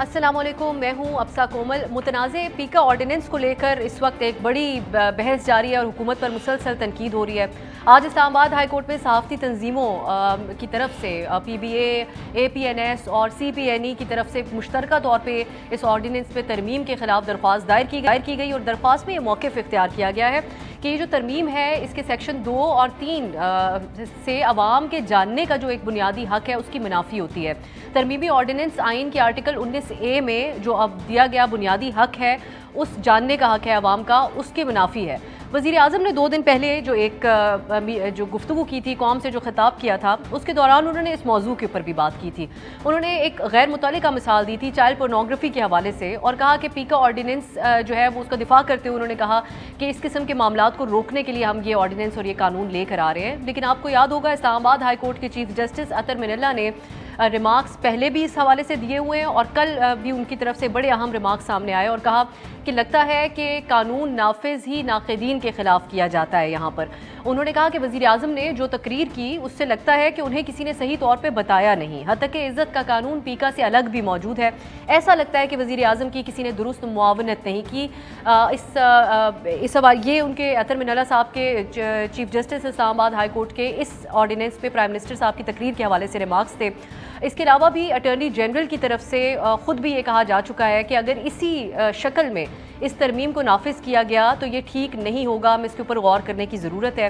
अस्सलामुअलैकुम, मैं हूं अफसा कोमल। मुतनाज़े पीका ऑर्डिनेंस को लेकर इस वक्त एक बड़ी बहस जारी है और हुकूमत पर मुसलसल तनकीद हो रही है। आज इस्लामाबाद हाई कोर्ट में सहाफ़ती तंजीमों की तरफ से PBA, APNS और CPNE की तरफ से मुश्तरका तौर पर इस ऑर्डिनेंस पे तरमीम के खिलाफ दरख्वास्त दायर की गई और दरख्वास्त में यह मौक़िफ़ इख्तियार किया गया है कि ये जो तरमीम है इसके सेक्शन 2 और 3 से अवाम के जानने का जो एक बुनियादी हक है उसकी मुनाफी होती है। तरमीमी ऑर्डिनेंस आइन के आर्टिकल 19A में जो अब दिया गया बुनियादी हक है, उस जानने का हक है अवाम का, उसके मुनाफी है। वज़ीर आज़म ने 2 दिन पहले जो जो गुफ्तगू की थी, कौम से जो खिताब किया था, उसके दौरान उन्होंने इस मौजू के ऊपर भी बात की थी। उन्होंने एक गैर मुतल्लिका मिसाल दी थी चाइल्ड पोर्नोग्राफी के हवाले से और कहा कि पीका ऑर्डिनेंस जो है वो उसका दिफा करते हुए उन्होंने कहा कि इस किस्म के मामलात को रोकने के लिए हम ये ऑर्डिनेंस और ये कानून लेकर आ रहे हैं। लेकिन आपको याद होगा इस्लामाबाद हाई कोर्ट के चीफ जस्टिस अतर मिनल्ला ने रिमार्क्स पहले भी इस हवाले से दिए हुए हैं और कल भी उनकी तरफ से बड़े अहम रिमार्क्स सामने आए और कहा कि लगता है कि कानून नाफिज ही नाक़िदीन के खिलाफ किया जाता है। यहाँ पर उन्होंने कहा कि वज़ीर आज़म ने जो तकरीर की उससे लगता है कि उन्हें किसी ने सही तौर पे बताया नहीं। हद तक कि इज़्ज़त का कानून पीका से अलग भी मौजूद है। ऐसा लगता है कि वज़ीर आज़म की किसी ने दुरुस्त मुआवनत नहीं की। इस सवाल ये उनके अतर मिनल्ला साहब के chief justice Islamabad high court के इस ऑर्डिनेंस पे प्राइम मिनिस्टर साहब की तकरीर के हवाले से रिमार्क्स थे। इसके अलावा भी अटॉर्नी जनरल की तरफ से ख़ुद भी ये कहा जा चुका है कि अगर इसी शक्ल में इस तरमीम को नाफिज किया गया तो ये ठीक नहीं होगा, हमें इसके ऊपर गौर करने की ज़रूरत है।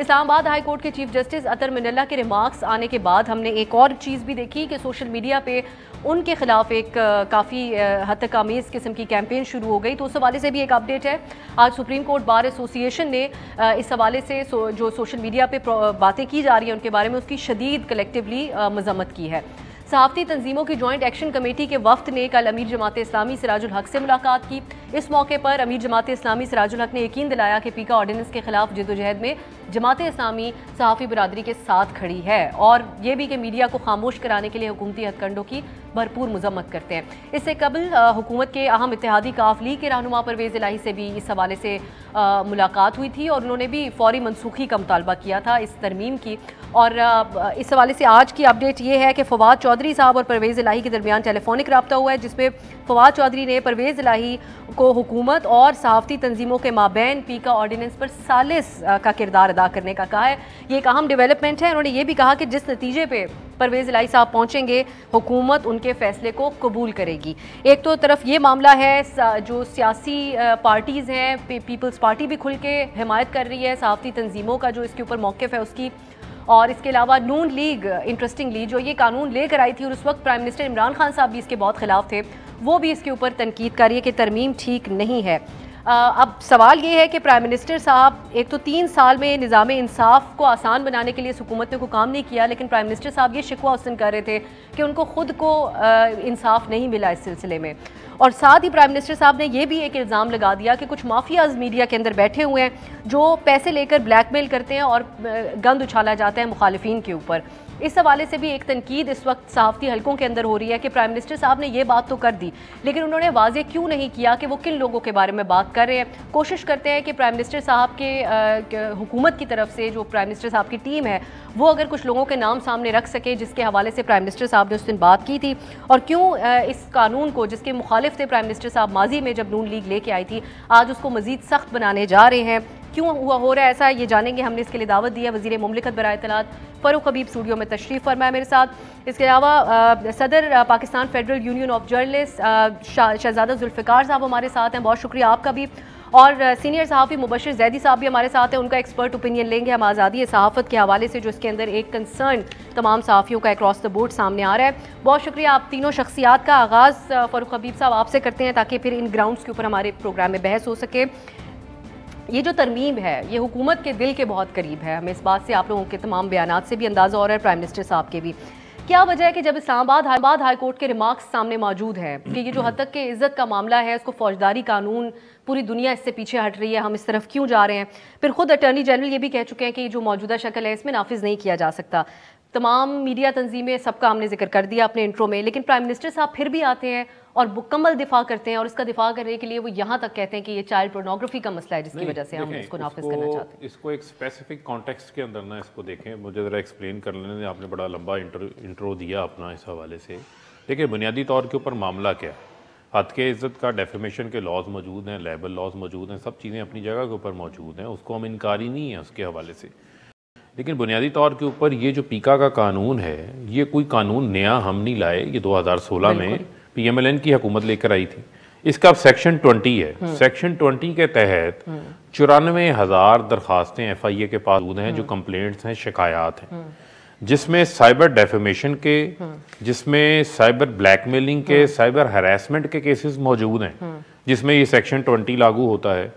इस्लामाबाद हाई कोर्ट के चीफ जस्टिस अतर मिनल्ला के रिमार्क्स आने के बाद हमने एक और चीज़ भी देखी कि सोशल मीडिया पे उनके खिलाफ एक काफ़ी हद तक आमेज़ किस्म की कैंपेन शुरू हो गई। तो उस हवाले से भी एक अपडेट है। आज सुप्रीम कोर्ट बार एसोसिएशन ने इस हवाले से जो सोशल मीडिया पे बातें की जा रही हैं उनके बारे में उसकी शदीद कलेक्टिवली मजम्मत की है। सहाफ़ती तंजीमों की जॉइंट एक्शन कमेटी के वफ्द ने कल अमीर जमात इस्लामी सिराजुल हक से मुलाकात की। इस मौके पर अमीर जमात इस्लामी सिराजुल हक ने यकीन दिलाया कि पीका ऑर्डिनेंस के खिलाफ जद्दोजहद में जमात इस्लामी सहाफ़ी बरादरी के साथ खड़ी है और ये भी कि मीडिया को खामोश कराने के लिए हुकूमती हथकंडों की भरपूर मजम्मत करते हैं। इससे कबल हुकूमत के अहम इत्तेहादी काफ लीग के रहनुमा परवेज़ इलाही से भी इस हवाले से मुलाकात हुई थी और उन्होंने भी फौरी मनसूखी का मुतालबा किया था इस तरमीम की। और इस हवाले से आज की अपडेट ये है कि फवाद चौधरी साहब और परवेज़ इलाही के दरमियान टेलीफोनिक रब्ता हुआ है, जिसमें फवाद चौधरी ने परवेज़ इलाही को हुकूमत और सहाफ़ती तंजीमों के माबैन पीका ऑर्डिनेंस पर सालिस का किरदार अदा करने का कहा है। ये एक अहम डेवलपमेंट है। उन्होंने ये भी कहा कि जिस नतीजे पर परवेज़ इलाही साहब पहुँचेंगे हुकूमत उनके फ़ैसले को कबूल करेगी। एक तो तरफ ये मामला है जो सियासी पार्टीज़ हैं, पीपल्स पार्टी भी खुल के हिमायत कर रही है सहाफ़ती तंजीमों का जो इसके ऊपर मौक़िफ़ है उसकी, और इसके अलावा नून लीग इंटरेस्टिंगली जो ये कानून लेकर आई थी और उस वक्त प्राइम मिनिस्टर इमरान खान साहब भी इसके बहुत खिलाफ थे, वो भी इसके ऊपर तनकीद कर रही है कि तरमीम ठीक नहीं है। अब सवाल ये है कि प्राइम मिनिस्टर साहब एक तो 3 साल में निज़ाम इंसाफ को आसान बनाने के लिए इस हुकूमत ने कोई काम नहीं किया, लेकिन प्राइम मिनिस्टर साहब ये शिकवा उस दिन कर रहे थे कि उनको खुद को इंसाफ नहीं मिला इस सिलसिले में। और साथ ही प्राइम मिनिस्टर साहब ने यह भी एक इल्ज़ाम लगा दिया कि कुछ माफियाज मीडिया के अंदर बैठे हुए हैं जो पैसे लेकर ब्लैकमेल करते हैं और गंद उछाला जाता है मुखालिफिन के ऊपर। इस हवाले से भी एक तनकीद इस वक्त सहाफ़ती हलकों के अंदर हो रही है कि प्राइम मिनिस्टर साहब ने ये बात तो कर दी, लेकिन उन्होंने वाज़े क्यों नहीं किया कि वो किन लोगों के बारे में बात कर रहे हैं। कोशिश करते हैं कि प्राइम मिनिस्टर साहब के हुकूमत की तरफ से जो प्राइम मिनिस्टर साहब की टीम है वो अगर कुछ लोगों के नाम सामने रख सके जिसके हवाले से प्राइम मिनिस्टर साहब ने उस दिन बात की थी, और क्यों इस कानून को जिसके मुखालिफ थे प्राइम मिनिस्टर साहब माजी में जब नून लीग लेके आई थी, आज उसको मज़ीद सख्त बनाने जा रहे हैं। क्यों हुआ हो रहा है ऐसा, ये जानेंगे। हमने इसके लिए दावत दी है वज़ीर मुमलिकत बराए इत्तलात फ़ारूक हबीब स्टूडियो में तशरीफ़ फरमाया मेरे साथ। इसके अलावा सदर Pakistan federal union of journalist Shahzada Zulfikar साहब हमारे साथ हैं, बहुत शुक्रिया आपका भी। और सीनियर सहाफ़ी मुबशिर जैदी साहब भी हमारे साथ हैं, उनका एक्सपर्ट ओपिनियन लेंगे हम आज़ादी सहाफ़त के हवाले से जो इसके अंदर एक कंसर्न तमाम सहाफ़ियों का अक्रॉस द बोर्ड सामने आ रहा है। बहुत शुक्रिया आप तीनों शख्सियात का। आगाज़ फ़ारूक हबीब साहब आपसे करते हैं ताकि फिर इन ग्राउंड्स के ऊपर हमारे प्रोग्राम में बहस हो सके। ये जो तरमीम है ये हुकूमत के दिल के बहुत करीब है, हमें इस बात से आप लोगों के तमाम बयानात से भी अंदाज़ा हो रहा है, प्राइम मिनिस्टर साहब के भी। क्या वजह है कि जब इस्लामाबाद हाई कोर्ट के रिमार्क्स सामने मौजूद हैं कि ये जो हद तक के इज़्ज़त का मामला है इसको फौजदारी कानून पूरी दुनिया इससे पीछे हट रही है, हम इस तरफ क्यों जा रहे हैं। फिर खुद अटॉर्नी जनरल ये भी कह चुके हैं कि जो मौजूदा शक्ल है इसमें नाफिज नहीं किया जा सकता। तमाम मीडिया तंजीमें सबका हमने जिक्र कर दिया अपने इंट्रो में, लेकिन प्राइम मिनिस्टर साहब फिर भी आते हैं और मुकम्मल दिफा करते हैं और इसका दिफा करने के लिए वो यहाँ तक कहते हैं कि ये चाइल्ड पोर्नोग्राफी का मसला है जिसकी वजह से हम इसको नाफिज करना चाहते हैं। इसको एक स्पेसिफिक कॉन्टेक्स्ट के अंदर ना इसको देखें, मुझे ज़रा एक्सप्लेन कर लेने। आपने बड़ा लंबा इंट्रो दिया अपना इस हवाले से। देखिए, बुनियादी तौर के ऊपर मामला क्या है, हद के इज़्ज़त का डेफेमेशन के लॉज मौजूद हैं, लेबल लॉज मौजूद हैं, सब चीज़ें अपनी जगह के ऊपर मौजूद हैं, उसको हम इनकारी नहीं है उसके हवाले से। लेकिन बुनियादी तौर के ऊपर ये जो पीका का कानून है, ये कोई कानून नया हम नहीं लाए, ये 2016 में PMLN की हुकूमत लेकर आई थी। इसका अब सेक्शन 20 है। सेक्शन 20 के तहत 94,000 दरखास्तें FIA के पास मौजूद हैं, जो कंप्लेंट्स हैं, शिकायत हैं, जिसमें साइबर डेफेमेशन के, जिसमें साइबर ब्लैकमेलिंग के, साइबर हरासमेंट के केसेस मौजूद हैं, जिसमें ये सेक्शन 20 लागू होता है।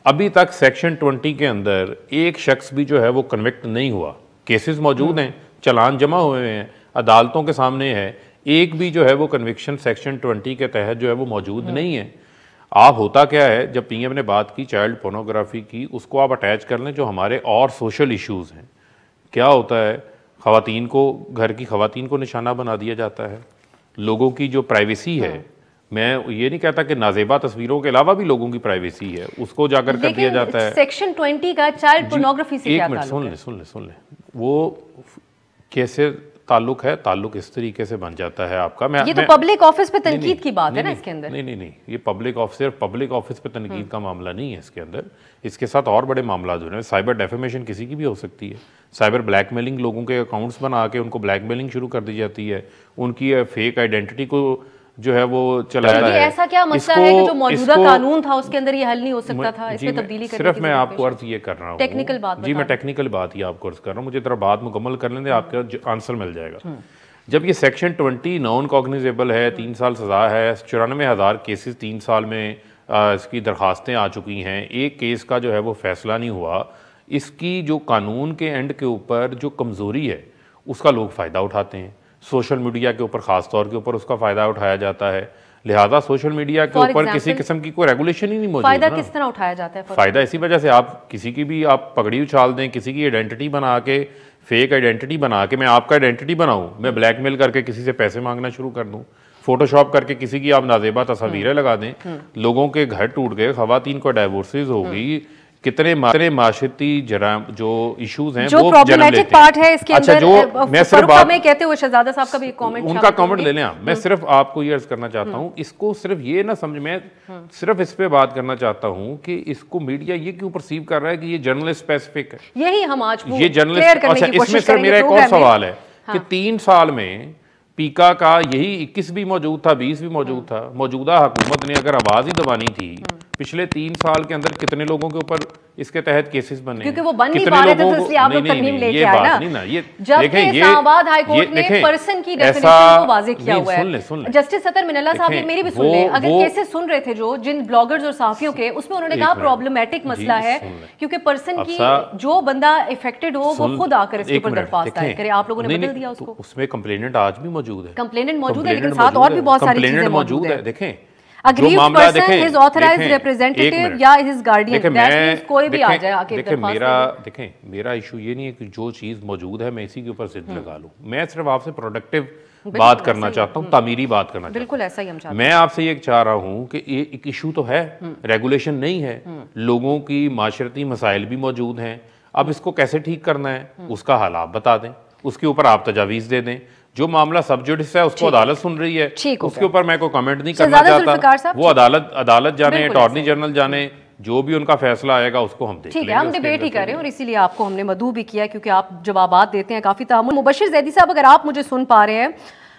अभी तक सेक्शन 20 के अंदर एक शख्स भी जो है वो कन्विक्ट नहीं हुआ। केसेस मौजूद हैं, चालान जमा हुए हैं, अदालतों के सामने है, एक भी जो है वो कन्विक्शन सेक्शन 20 के तहत जो है वो मौजूद नहीं है। आप होता क्या है, जब PM ने बात की चाइल्ड पोर्नोग्राफी की, उसको आप अटैच कर लें जो हमारे और सोशल इश्यूज़ हैं। क्या होता है, ख़वातीन को, घर की ख़वातीन को निशाना बना दिया जाता है, लोगों की जो प्राइवेसी है, मैं ये नहीं कहता कि नाजेबा तस्वीरों के अलावा भी लोगों की प्राइवेसी है, उसको जाकर कर दिया जाता है। सेक्शन 20 का चाइल्ड पोर्नोग्राफी से क्या ताल्लुक है? सुन ले वो कैसे ताल्लुक है, ताल्लुक इस तरीके से बन जाता है आपका। ये तो पब्लिक ऑफिस पे तनकीद की बात है ना इसके अंदर। नहीं, ये सिर्फ पब्लिक ऑफिस पे तनकीद का मामला नहीं है इसके अंदर। इसके साथ और बड़े मामला जो है, साइबर डेफेमेशन किसी की भी हो सकती है, साइबर ब्लैकमेलिंग, लोगों के अकाउंट्स बना के उनको ब्लैकमेलिंग शुरू कर दी जाती है, उनकी फेक आइडेंटिटी को जो है वो चलाया है। ऐसा क्या मसला है कि जो मौजूदा कानून था उसके अंदर ये हल नहीं हो सकता था? इसमें तब्दीली करने सिर्फ मैं आपको अर्ज ये कर रहा हूँ, टेक्निकल बात जी, मैं टेक्निकल बात ही आपको अर्ज कर रहा हूँ, मुझे तरह बात मुकम्मल कर लेंगे, आपका आंसर मिल जाएगा। जब ये सेक्शन 20 नॉन कॉग्निजेबल है, 3 साल सजा है, 94,000 केसेस 3 साल में इसकी दरखास्तें आ चुकी हैं, एक केस का जो है वो फैसला नहीं हुआ, इसकी जो कानून के एंड के ऊपर जो कमज़ोरी है उसका लोग फ़ायदा उठाते हैं। सोशल मीडिया के ऊपर ख़ास तौर के ऊपर उसका फ़ायदा उठाया जाता है, लिहाजा सोशल मीडिया के ऊपर किसी किस्म की कोई रेगुलेशन ही नहीं मौजूद। फ़ायदा किस तरह उठाया जाता है? फ़ायदा इसी वजह से, आप किसी की भी आप पगड़ी उछाल दें, किसी की आइडेंटिटी बना के, फेक आइडेंटिटी बना के, मैं आपका आइडेंटिटी बनाऊं, मैं ब्लैकमेल करके किसी से पैसे मांगना शुरू कर दूं, फोटोशॉप करके किसी की आप नाजेबा तस्वीरें लगा दें, लोगों के घर टूट गए, खवातीन को डाइवोर्सेज हो गई, कितने माशरती जो इश्यूज हैं, जो प्रॉब्लमेटिक पार्ट है इसके अंदर। जो मैं सिर्फ बात में कहते हुए शहजादा साहब का भी एक कमेंट, उनका कमेंट ले लें आप, मैं सिर्फ आपको ये अर्ज करना चाहता हूँ, इसको सिर्फ ये ना समझ, मैं सिर्फ इस पे बात करना चाहता हूँ कि इसको मीडिया ये क्यों परसीव कर रहा है कि ये जर्नलिस्ट स्पेसिफिक है। यही हम आज ये जर्नलिस्ट, अच्छा इसमें सिर्फ मेरा एक और सवाल है कि 3 साल में पीका का यही 21 भी मौजूद था, 20 भी मौजूद था, मौजूदा हुकूमत ने अगर आवाज ही दबानी थी, पिछले 3 साल के अंदर कितने लोगों के ऊपर इसके तहत केसेस बने? क्योंकि वो बन नहीं पा रहे थे, तो इसलिए आप लोग तरमीम लेके आए ना। ये जब इस्लामाबाद हाई कोर्ट ने पर्सन की डेफिनेशन को वाज़ेह किया हुआ है। जस्टिस सतर मिनल्ला साहब ने मेरी भी सुन ले, अगर केसेस सुन रहे थे जो जिन ब्लॉगर्स और सहाफियों के, उसमें उन्होंने कहा प्रॉब्लमेटिक मसला है क्योंकि पर्सन की जो बंदा इफेक्टेड हो वो खुद आकर इसके ऊपर दरख्वास्त दायर करे। आप लोगों ने बदल दिया उसको। उसमें कंप्लेनेंट आज भी मौजूद है, कंप्लेनेंट मौजूद है, लेकिन साथ और भी बहुत सारी चीजें मौजूद है। देखें, aggrieved person, his authorised representative या हिज गार्डियन, दैट मींस कोई भी आ जाए आके देखें, मेरा इशू ये नहीं है कि जो चीज़ मौजूद है मैं इसी के ऊपर जिद लगा लूं। मैं सिर्फ आपसे प्रोडक्टिव बात करना चाहता हूं, तामीरी बात करना चाहता हूं। बिल्कुल ऐसा ही हम चाहते हैं। मैं आपसे ये चाह रहा हूं कि ये एक इशू तो है, रेगुलेशन नहीं है, लोगों की माशरती मसाइल भी मौजूद हैं। अब इसको कैसे ठीक करना है उसका हाल आप बता दें, उसके ऊपर आप तजावीज़ दे दें। जो मामला सब जुडिस है उसको अदालत सुन रही है, उसके ऊपर मैं कोई कमेंट नहीं करना चाहता। वो अदालत जाने, अटॉर्नी जनरल जाने, जो भी उनका फैसला आएगा उसको हम देख लेंगे। हम डिबेट ही कर रहे हैं और इसीलिए आपको हमने मदऊ भी किया क्योंकि आप जवाबात देते हैं काफी तहम्मुल। मुबशिर जैदी साहब, अगर आप मुझे सुन पा रहे हैं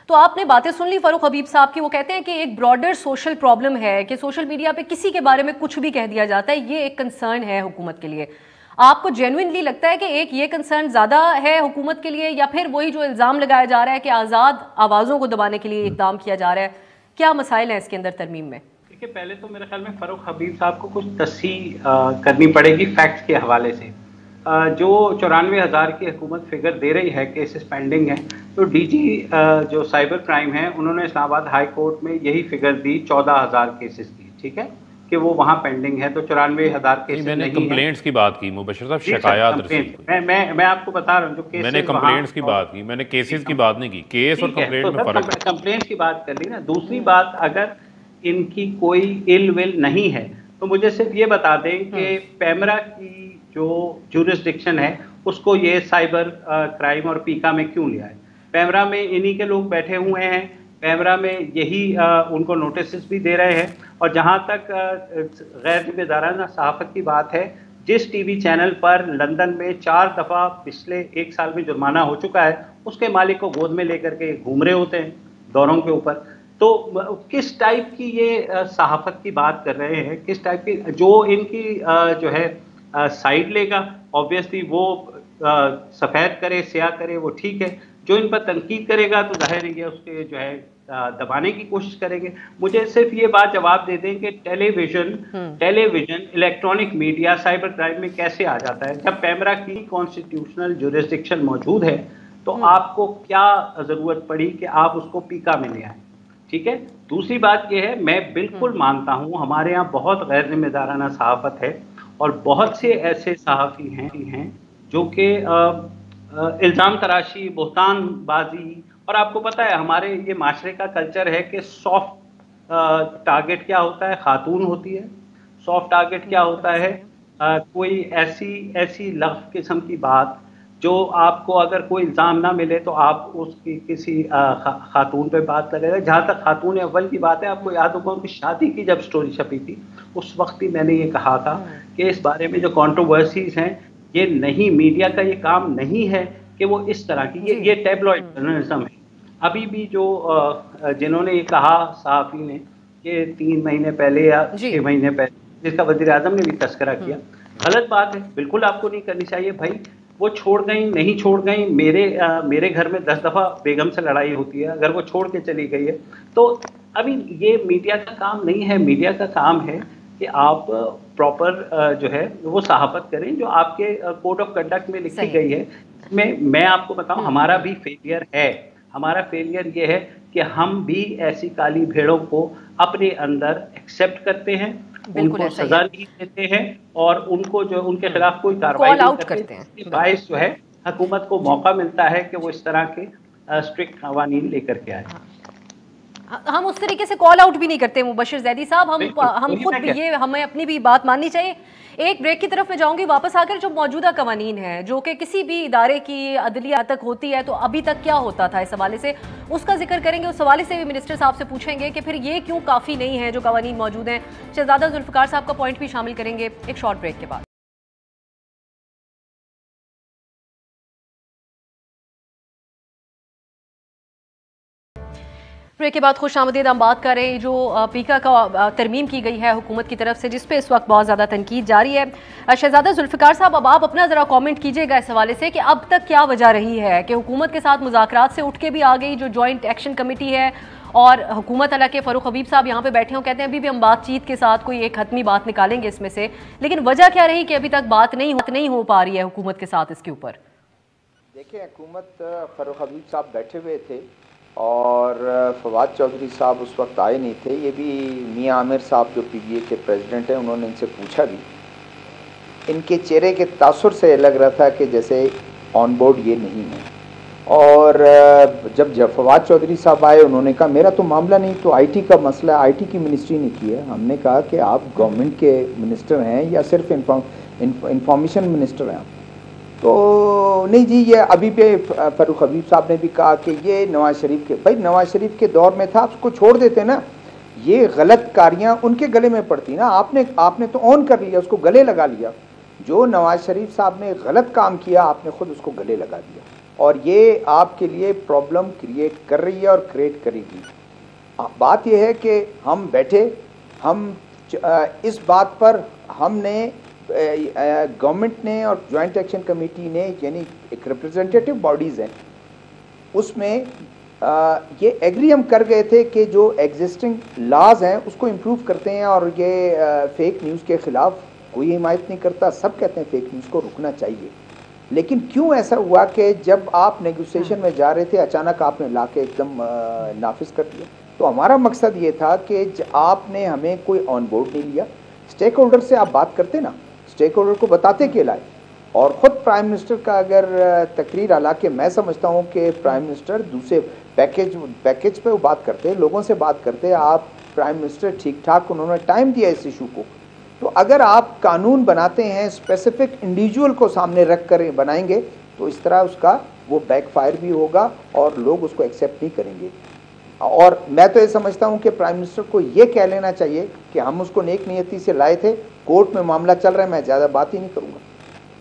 तो आपने बातें सुन ली फरूख हबीब साहब की। वो कहते हैं कि एक ब्रॉडर सोशल प्रॉब्लम है कि सोशल मीडिया पे किसी के बारे में कुछ भी कह दिया जाता है, ये एक कंसर्न है हुकूमत के लिए। आपको जेन्युइनली लगता है कि एक ये कंसर्न ज़्यादा है हुकूमत के लिए, या फिर वही जो इल्ज़ाम लगाया जा रहा है कि आज़ाद आवाज़ों को दबाने के लिए इक़दाम किया जा रहा है? क्या मसाइल हैं इसके अंदर तरमीम में? देखिए, पहले तो मेरे ख्याल में फ़रूख हबीब साहब को कुछ तस्हीह करनी पड़ेगी फैक्ट्स के हवाले से। जो 94,000 की हुकूमत फिगर दे रही है, केसेस पेंडिंग है, तो डीजी जो साइबर क्राइम है उन्होंने इस्लामाबाद हाई कोर्ट में यही फिगर दी 14,000 केसेस की, ठीक है, कि वो वहाँ पेंडिंग है। तो 94,000 केसेस मैंने कंप्लेंट्स की बात की मुबशिर साहब, शिकायत मैं आपको बता रहा हूँ जो केसेस, मैंने कंप्लेंट्स की बात की, मैंने केसेस की बात नहीं की। केस और कंप्लेंट में फर्क है। कंप्लेंट्स की बात कर ली ना। दूसरी बात, अगर इनकी कोई इल विल नहीं है तो मुझे सिर्फ ये बता दें कि पैमरा की जो जुरिस्डिक्शन है उसको ये साइबर क्राइम और पीका में क्यों लिया है। पैमरा में इन्हीं के लोग बैठे हुए हैं कैमरा में यही उनको नोटिस भी दे रहे हैं। और जहां तक गैर जिम्मेदाराना सहाफत की बात है, जिस टीवी चैनल पर लंदन में 4 दफ़ा पिछले 1 साल में जुर्माना हो चुका है, उसके मालिक को गोद में लेकर के घूम रहे होते हैं दौरों के ऊपर। तो किस टाइप की ये सहाफत की बात कर रहे हैं, किस टाइप की, जो इनकी जो है साइड लेगा, ऑब्वियसली वो सफ़ेद करे स्याह करे वो ठीक है, जो इन पर तनकीद करेगा तो जाहिर है उसके जो है दबाने की कोशिश करेंगे। मुझे सिर्फ ये बात जवाब दे दें कि television electronic media cyber crime में कैसे आ जाता है। जब पैमरा की कॉन्स्टिट्यूशनल जुरिस्डिक्शन मौजूद है तो आपको क्या ज़रूरत पड़ी कि आप उसको पीका में ले आए, ठीक है। दूसरी बात यह है, मैं बिल्कुल मानता हूँ हमारे यहाँ बहुत गैर जिम्मेदाराना सहाफत है और बहुत से ऐसे सहाफ़ी हैं जो कि इल्ज़ाम तराशी, बहतानबाजी, और आपको पता है हमारे ये माशरे का कल्चर है कि सॉफ्ट टारगेट क्या होता है, खातून होती है। सॉफ्ट टारगेट क्या होता है, कोई ऐसी लफ्ज़ किस्म की बात जो आपको अगर कोई इल्ज़ाम ना मिले तो आप उसकी किसी खातून पे बात लगेगा। जहाँ तक खातून अव्वल की बात है, आपको याद होगा उनकी शादी की जब स्टोरी छपी थी, उस वक्त भी मैंने ये कहा था कि इस बारे में जो कंट्रोवर्सीज हैं, ये नहीं, मीडिया का ये काम नहीं है कि वो इस तरह की, ये टैबलॉइड जर्नलिज्म है। अभी भी जो जिन्होंने ये कहा सहाफ़ी ने कि 3 महीने पहले या 6 महीने पहले, जिसका वज़ीर आज़म ने भी तस्करा किया, गलत बात है, बिल्कुल आपको नहीं करनी चाहिए। भाई वो छोड़ गई नहीं छोड़ गई, मेरे घर में 10 दफ़ा बेगम से लड़ाई होती है, अगर वो छोड़ के चली गई है तो अभी ये मीडिया का काम नहीं है। मीडिया का काम है कि आप प्रॉपर जो है वो सहाफत करें जो आपके कोड ऑफ कंडक्ट में लिखी गई है। मैं आपको बताऊं, हमारा भी फेलियर है। हमारा फेलियर ये है कि हम भी ऐसी काली भेड़ों को अपने अंदर एक्सेप्ट करते हैं, उनको सजा नहीं देते हैं और उनको जो उनके खिलाफ कोई कार्रवाई नहीं करते हैं। बाइस जो है हुकूमत को मौका मिलता है कि वो इस तरह के स्ट्रिक्ट कानून लेकर के आए। हम उस तरीके से कॉल आउट भी नहीं करते मुबशिर जैदी साहब, हम खुद भी ये, हमें अपनी भी बात माननी चाहिए। एक ब्रेक की तरफ मैं जाऊंगी, वापस आकर जो मौजूदा कवानीन है जो कि किसी भी इदारे की अदलिया तक होती है, तो अभी तक क्या होता था इस हवाले से, उसका जिक्र करेंगे। उस हवाले से भी मिनिस्टर साहब से पूछेंगे कि फिर ये क्यों काफ़ी नहीं है जो कवानीन मौजूद हैं। शहजादा जुल्फ़िकार साहब का पॉइंट भी शामिल करेंगे एक शॉर्ट ब्रेक के बाद। ब्रेक के बाद खुश आमदीद। हम बात कर रहे हैं जो पीका का तरमीम की गई है हुकूमत की तरफ से, जिस पे इस वक्त बहुत ज़्यादा तनकीद जारी है। शहजादा जुल्फ़िकार साहब, अब आप अपना ज़रा कमेंट कीजिएगा इस हवाले से कि अब तक क्या वजह रही है कि हुकूमत के साथ मुज़ाकरात से उठ के भी आ गई जो जॉइंट एक्शन कमेटी है, और हुकूमत हालांकि फ़ारूक हबीब साहब यहाँ पे बैठे हों, कहते हैं अभी भी हम बातचीत के साथ कोई एक हतमी बात निकालेंगे इसमें से, लेकिन वजह क्या रही कि अभी तक बात नहीं हो पा रही है हुकूमत के साथ इसके ऊपर? देखिए, हुकूमत फ़ारूक हबीब साहब बैठे हुए थे और फवाद चौधरी साहब उस वक्त आए नहीं थे। ये भी मियां आमिर साहब जो PBA के प्रेसिडेंट हैं, उन्होंने इनसे पूछा भी। इनके चेहरे के तासुर से लग रहा था कि जैसे ऑन बोर्ड ये नहीं है। और जब फवाद चौधरी साहब आए, उन्होंने कहा मेरा तो मामला नहीं, तो IT का मसला IT की मिनिस्ट्री ने की है। हमने कहा कि आप गवर्नमेंट के मिनिस्टर हैं या सिर्फ इंफॉर्मेशन मिनिस्टर हैं? तो नहीं जी, ये अभी पे फ़ारूक हबीब साहब ने भी कहा कि ये नवाज शरीफ के, भाई नवाज शरीफ के दौर में था, उसको छोड़ देते ना, ये गलत कारियाँ उनके गले में पड़ती ना। आपने तो ऑन कर लिया, उसको गले लगा लिया। जो नवाज शरीफ साहब ने गलत काम किया, आपने खुद उसको गले लगा दिया, और ये आपके लिए प्रॉब्लम क्रिएट कर रही है और क्रिएट करेगी। बात यह है कि हम बैठे, हम इस बात पर हमने गवर्नमेंट ने और जॉइंट एक्शन कमेटी ने, यानी एक रिप्रेजेंटेटिव बॉडीज़ हैं, उसमें ये एग्री हम कर गए थे कि जो एग्जिस्टिंग लॉज हैं उसको इम्प्रूव करते हैं, और ये फेक न्यूज़ के ख़िलाफ़ कोई हिमायत नहीं करता, सब कहते हैं फेक न्यूज़ को रुकना चाहिए। लेकिन क्यों ऐसा हुआ कि जब आप नेगोशिएशन में जा रहे थे, अचानक आपने ला के एकदम नाफिज कर दिया? तो हमारा मकसद ये था कि आपने हमें कोई ऑन बोर्ड नहीं लिया। स्टेक होल्डर से आप बात करते ना, स्टेक होल्डर को बताते के लाए, और ख़ुद प्राइम मिनिस्टर का अगर तकरीर, हालांकि मैं समझता हूँ कि प्राइम मिनिस्टर दूसरे पैकेज पे वो बात करते हैं, लोगों से बात करते हैं। आप प्राइम मिनिस्टर ठीक ठाक, उन्होंने टाइम दिया इस इशू को। तो अगर आप कानून बनाते हैं, स्पेसिफिक इंडिविजुअल को सामने रख कर बनाएंगे, तो इस तरह उसका वो बैकफायर भी होगा और लोग उसको एक्सेप्ट नहीं करेंगे। और मैं तो ये समझता हूँ कि प्राइम मिनिस्टर को ये कह लेना चाहिए कि हम उसको नेक नियति से लाए थे, कोर्ट में मामला चल रहा है, मैं ज़्यादा बात ही नहीं करूँगा।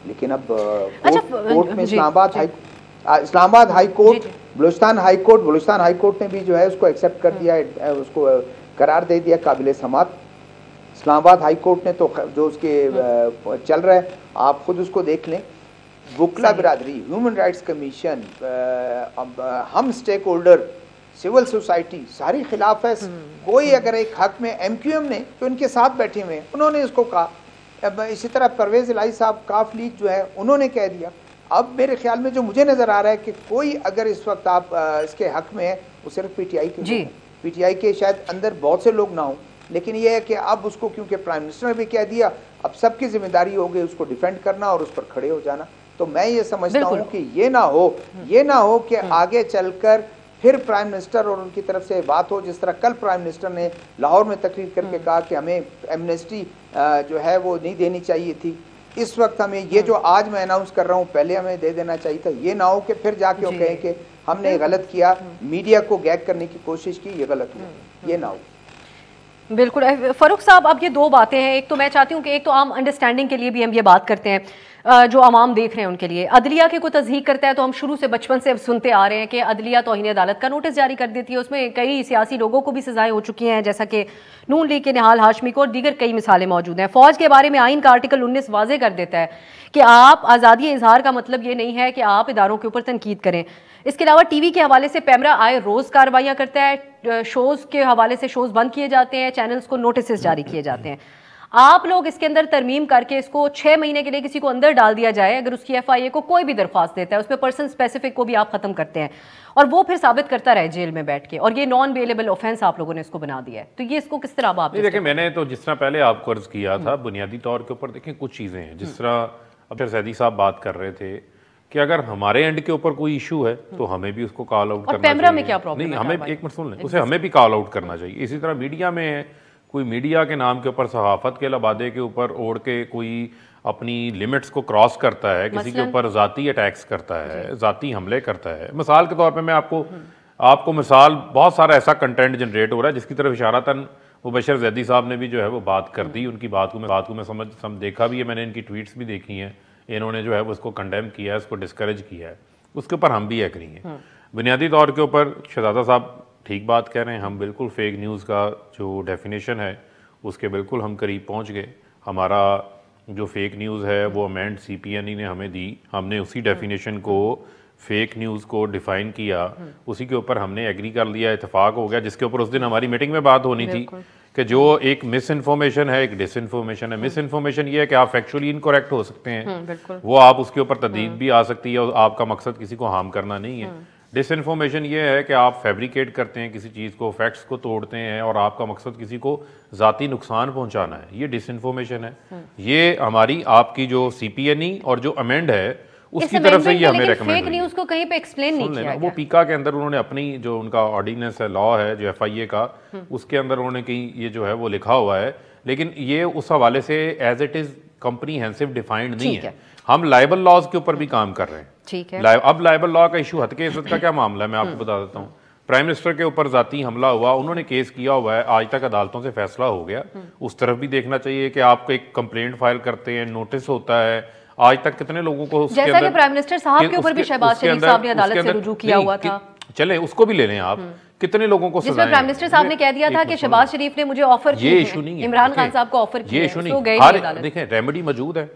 लेकिन अब कोर्ट में Islamabad high court, Balochistan high court ने भी जो है उसको एक्सेप्ट कर दिया है, उसको करार दे दिया काबिल समात। इस्लामाबाद हाई कोर्ट ने तो जो उसके चल रहा है, आप खुद उसको देख लें। वकला बिरादरी, ह्यूमन राइट्स कमीशन, हम स्टेक होल्डर, सिविल सोसाइटी सारी खिलाफ है। कोई अगर एक हक में MQM ने जो इनके साथ बैठे हुए हैं उन्होंने इसको कहा, अब इसी तरह परवेज इलाही साहब काफ लीग जो है उन्होंने कह दिया। अब मेरे ख्याल में जो मुझे नजर आ रहा है कि कोई अगर इस वक्त आप इसके हक में है वो सिर्फ PTI के शायद अंदर बहुत से लोग ना हो, लेकिन ये है कि अब उसको क्योंकि प्राइम मिनिस्टर ने भी कह दिया, अब सबकी जिम्मेदारी हो गई उसको डिफेंड करना और उस पर खड़े हो जाना। तो मैं ये समझता हूँ कि ये ना हो कि आगे चलकर फिर प्राइम मिनिस्टर और उनकी तरफ से बात हो, जिस तरह कल प्राइम मिनिस्टर ने लाहौर में तकरीर करके कहा कि हमें एमनेस्टी जो है वो नहीं देनी चाहिए थी, इस वक्त हमें ये जो आज मैं अनाउंस कर रहा हूँ पहले हमें दे देना चाहिए था। ये ना हो कि फिर जाके वो कहें कि हमने गलत किया, मीडिया को गैग करने की कोशिश की, ये गलत हुआ, ये ना हो। बिल्कुल फरूख साहब, अब ये दो बातें हैं। एक तो मैं चाहती हूँ कि एक तो आम अंडरस्टैंडिंग के लिए भी हम ये बात करते हैं, जो आवाम देख रहे हैं उनके लिए। अदलिया के कोई तस्दीक करता है तो हम शुरू से बचपन से सुनते आ रहे हैं कि अदलिया तौहीन अदालत का नोटिस जारी कर देती है, उसमें कई सियासी लोगों को भी सजाएं हो चुकी हैं, जैसा कि नून लीग के निहाल हाशमी को, और दीगर कई मिसालें मौजूद हैं। फौज के बारे में आइन का आर्टिकल 19 वाजे कर देता है कि आप आज़ादी इजहार का मतलब ये नहीं है कि आप इदारों के ऊपर तनकीद करें। इसके अलावा टीवी के हवाले से पैमरा आए रोज कार्रवाइयां करता है, शोज के हवाले से शोज बंद किए जाते हैं, चैनल्स को नोटिस जारी किए जाते हैं। आप लोग इसके अंदर तरमीम करके इसको 6 महीने के लिए किसी को अंदर डाल दिया जाए, अगर उसकी FIA को कोई भी दरख्वास्त देता है उसमें पर्सन स्पेसिफिक को भी आप खत्म करते हैं और वो फिर साबित करता रहे जेल में बैठ के, और ये नॉन बेलेबल ऑफेंस आप लोगों ने इसको बना दिया है। तो ये इसको किस तरह आप देखिए, मैंने तो जिस तरह पहले आपको अर्ज किया था, बुनियादी तौर के ऊपर देखें कुछ चीज़ें हैं, जिस तरह अब्दुल सैदी साहब बात कर रहे थे कि अगर हमारे एंड के ऊपर कोई इशू है तो हमें भी उसको कॉल आउट करना चाहिए। में क्या प्रॉब्लम नहीं, हमें एक मिनट सुन लें, उसे हमें भी कॉल आउट करना चाहिए। इसी तरह मीडिया में कोई मीडिया के नाम के ऊपर, सहाफत के लबादे के ऊपर ओढ़ के कोई अपनी लिमिट्स को क्रॉस करता है, किसी के ऊपर जाती अटैक्स करता है, जाती हमले करता है। मिसाल के तौर पे मैं आपको मिसाल, बहुत सारा ऐसा कंटेंट जनरेट हो रहा है जिसकी तरफ इशारतन मुबशर जैदी साहब ने भी जो है वो बात कर दी। उनकी बात को मैं समझ देखा भी है, मैंने इनकी ट्वीट्स भी देखी हैं, इन्होंने जो है वो इसको कंडेम किया है, इसको डिस्करेज किया है, उसके ऊपर हम भी एग्री हैं। बुनियादी तौर के ऊपर शहजादा साहब ठीक बात कह रहे हैं, हम बिल्कुल फेक न्यूज़ का जो डेफिनेशन है उसके बिल्कुल हम करीब पहुंच गए। हमारा जो फेक न्यूज़ है वो अमेंड CPNE ने हमें दी, हमने उसी डेफिनेशन को, फेक न्यूज़ को डिफ़ाइन किया, उसी के ऊपर हमने एग्री कर लिया, इतफाक़ हो गया, जिसके ऊपर उस दिन हमारी मीटिंग में बात होनी थी कि जो एक मिस इन्फॉर्मेशन है, एक डिस इन्फॉर्मेशन है। मिस इन्फॉर्मेशन ये है कि आप फैक्चुअली इनकरेक्ट हो सकते हैं, वो आप उसके ऊपर तदीद भी आ सकती है और आपका मकसद किसी को हार्म करना नहीं है। डिसइंफॉर्मेशन ये है कि आप फैब्रिकेट करते हैं किसी चीज़ को, फैक्ट्स को तोड़ते हैं और आपका मकसद किसी को ज़ाती नुकसान पहुंचाना है, ये डिसइंफॉर्मेशन है। ये हमारी आपकी जो CPNE और जो अमेंड है उसकी तरफ से ये हमें रेकमेंड फेक न्यूज़ को कहीं पे एक्सप्लेन नहीं किया वो पीका के अंदर उन्होंने अपनी जो उनका ऑर्डिनेंस है, लॉ है जो FIA का, उसके अंदर उन्होंने कहीं ये जो है वो लिखा हुआ है, लेकिन ये उस हवाले से as it is comprehensive defined नहीं है। हम लाइबल लॉज के ऊपर भी काम कर रहे हैं। ठीक है, अब लाइबल लॉ का इशू, हत्के इज्जत का क्या मामला है मैं आपको बता देता हूँ। प्राइम मिनिस्टर के ऊपर जाती हमला हुआ, उन्होंने केस किया हुआ है, आज तक अदालतों से फैसला हो गया। उस तरफ भी देखना चाहिए कि आप एक कंप्लेंट फाइल करते हैं, नोटिस होता है, आज तक कितने लोगों को जैसा कि प्राइम मिनिस्टर साहब के ऊपर भी शहबाज शरीफ साहब ने अदालत से रुजू किया हुआ था, चले उसको भी ले लें आप, कितने लोगों को जिसमें प्राइम मिनिस्टर साहब ने कह दिया था कि शहबाज शरीफ ने मुझे ऑफर किया, ये इशू नहीं है, इमरान खान साहब को ऑफर किया, ये इशू नहीं, देखें रेमेडी मौजूद है